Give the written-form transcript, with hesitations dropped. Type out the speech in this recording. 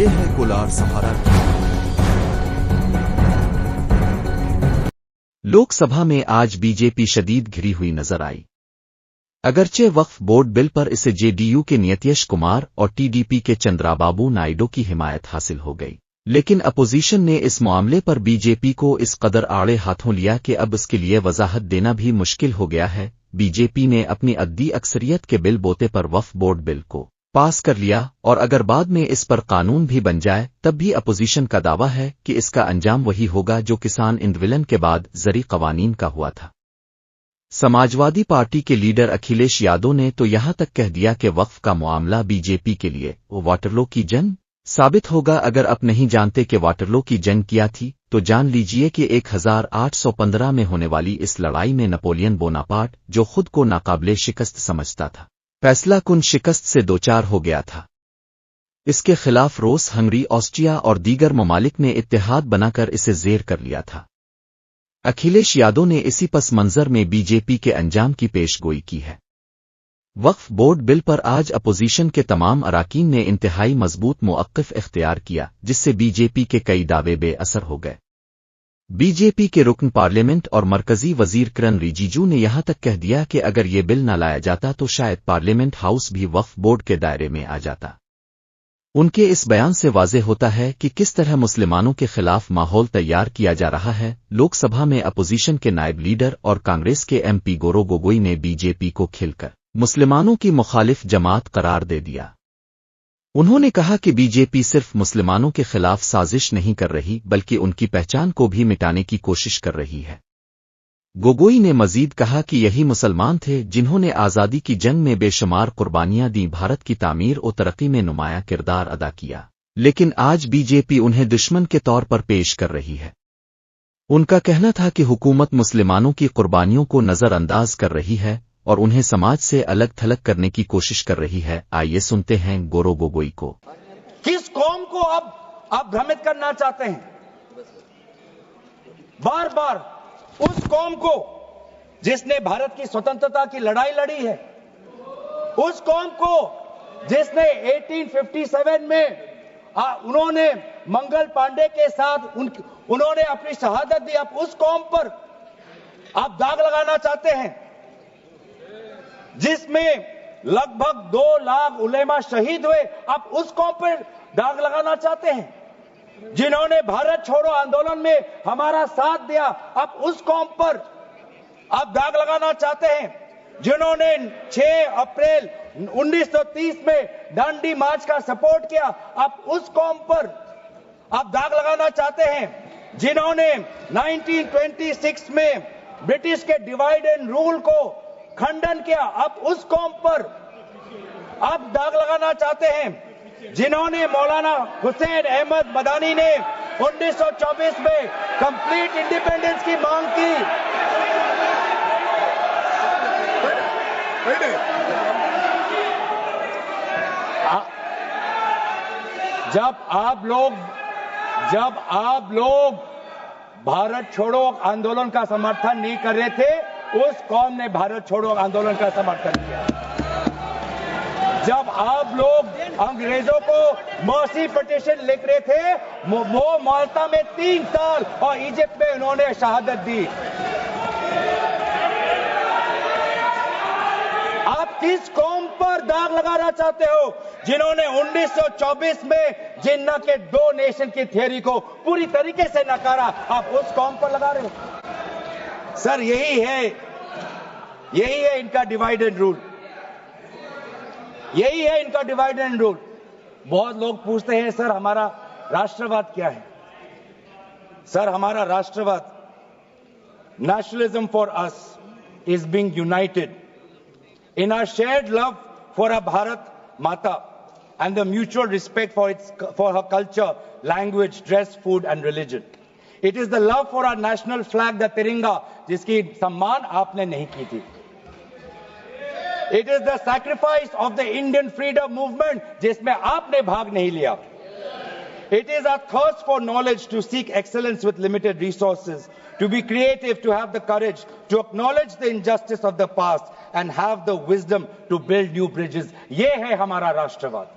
ये है कोलार सहारा की। लोकसभा में आज बीजेपी शदीद घिरी हुई नजर आई। अगरचे वक्फ बोर्ड बिल पर इसे जेडीयू के नीतीश कुमार और टीडीपी के चंद्राबाबू नायडू की हिमायत हासिल हो गई, लेकिन अपोजिशन ने इस मामले पर बीजेपी को इस कदर आड़े हाथों लिया कि अब इसके लिए वजाहत देना भी मुश्किल हो गया है। बीजेपी ने अपनी अद्दी अक्सरियत के बिल बोते पर वक्फ बोर्ड बिल को पास कर लिया, और अगर बाद में इस पर कानून भी बन जाए तब भी अपोजिशन का दावा है कि इसका अंजाम वही होगा जो किसान आंदोलन के बाद ज़री कवानीन का हुआ था। समाजवादी पार्टी के लीडर अखिलेश यादव ने तो यहां तक कह दिया कि वक्फ का मामला बीजेपी के लिए वो वाटरलू की जंग साबित होगा। अगर आप नहीं जानते कि वाटरलू की जंग क्या थी तो जान लीजिए कि 1815 में होने वाली इस लड़ाई में नेपोलियन बोनापार्ट, जो खुद को नाकाबिले शिकस्त समझता था, फैसला कुन शिकस्त से दोचार हो गया था। इसके खिलाफ रूस, हंगरी, ऑस्ट्रिया और दीगर ममालिक ने इत्तेहाद बनाकर इसे ज़ेर कर लिया था। अखिलेश यादव ने इसी पस मंजर में बीजेपी के अंजाम की पेशगोई की है। वक्फ बोर्ड बिल पर आज अपोजिशन के तमाम अराकीन ने इंतहाई मजबूत मौक़िफ़ इख्तियार किया, जिससे बीजेपी के कई दावे बेअसर हो गए। बीजेपी के रुकन पार्लियामेंट और मरकजी वजीर किरण रिजिजू ने यहां तक कह दिया कि अगर ये बिल न लाया जाता तो शायद पार्लियामेंट हाउस भी वक्फ बोर्ड के दायरे में आ जाता। उनके इस बयान से वाज़ेह होता है कि किस तरह मुसलमानों के खिलाफ माहौल तैयार किया जा रहा है। लोकसभा में अपोजिशन के नायब लीडर और कांग्रेस के एमपी गौरव गोगोई ने बीजेपी को खिलकर मुसलमानों की मुखालिफ जमात करार दे दिया। उन्होंने कहा कि बीजेपी सिर्फ मुसलमानों के खिलाफ साजिश नहीं कर रही बल्कि उनकी पहचान को भी मिटाने की कोशिश कर रही है। गोगोई ने मजीद कहा कि यही मुसलमान थे जिन्होंने आज़ादी की जंग में बेशुमार कुर्बानियां दी, भारत की तामीर और तरक्की में नुमाया किरदार अदा किया, लेकिन आज बीजेपी उन्हें दुश्मन के तौर पर पेश कर रही है। उनका कहना था कि हुकूमत मुसलमानों की कुर्बानियों को नज़रअंदाज कर रही है और उन्हें समाज से अलग थलग करने की कोशिश कर रही है। आइए सुनते हैं गौरव गोगोई को। किस कौम को आप भ्रमित करना चाहते हैं? बार बार उस कौम को जिसने भारत की स्वतंत्रता की लड़ाई लड़ी है, उस कौम को जिसने 1857 में उन्होंने मंगल पांडे के साथ उन्होंने अपनी शहादत दी, आप उस कौम पर आप दाग लगाना चाहते हैं जिसमें लगभग 2 लाख उलेमा शहीद हुए, आप उस कौम पर दाग लगाना चाहते हैं। जिन्होंने भारत छोड़ो आंदोलन में हमारा साथ दिया, आप उस कौम पर आप दाग लगाना चाहते हैं। जिन्होंने 6 अप्रैल 1930 में दांडी मार्च का सपोर्ट किया, आप उस कौम पर आप दाग लगाना चाहते हैं। जिन्होंने 1926 में ब्रिटिश के डिवाइड एंड रूल को खंडन किया, आप उस कौम पर आप दाग लगाना चाहते हैं। जिन्होंने मौलाना हुसैन अहमद मदानी ने 1924 में कंप्लीट इंडिपेंडेंस की मांग की, जब आप लोग भारत छोड़ो आंदोलन का समर्थन नहीं कर रहे थे, उस कौम ने भारत छोड़ो आंदोलन का समर्थन किया। जब आप लोग अंग्रेजों को मर्सी पिटीशन लिख रहे थे, वो माल्टा में 3 साल और इजिप्ट में उन्होंने शहादत दी। आप किस कौम पर दाग लगाना चाहते हो? जिन्होंने 1924 में जिन्ना के 2 नेशन की थियरी को पूरी तरीके से नकारा, आप उस कौम पर लगा रहे हो। सर यही है इनका डिवाइड एंड रूल, यही है इनका डिवाइड एंड रूल। बहुत लोग पूछते हैं सर हमारा राष्ट्रवाद क्या है? सर हमारा राष्ट्रवाद, nationalism for us is being United in our shared love for our Bharat Mata and the mutual respect for her culture, language, dress, food and religion. It is the love for our national flag, the Tiringa, जिसकी सम्मान आपने नहीं की थी. It is the sacrifice of the Indian freedom movement, जिसमें आपने भाग नहीं लिया. It is our thirst for knowledge, to seek excellence with limited resources, to be creative, to have the courage, to acknowledge the injustice of the past and have the wisdom to build new bridges. ये है हमारा राष्ट्रवाद.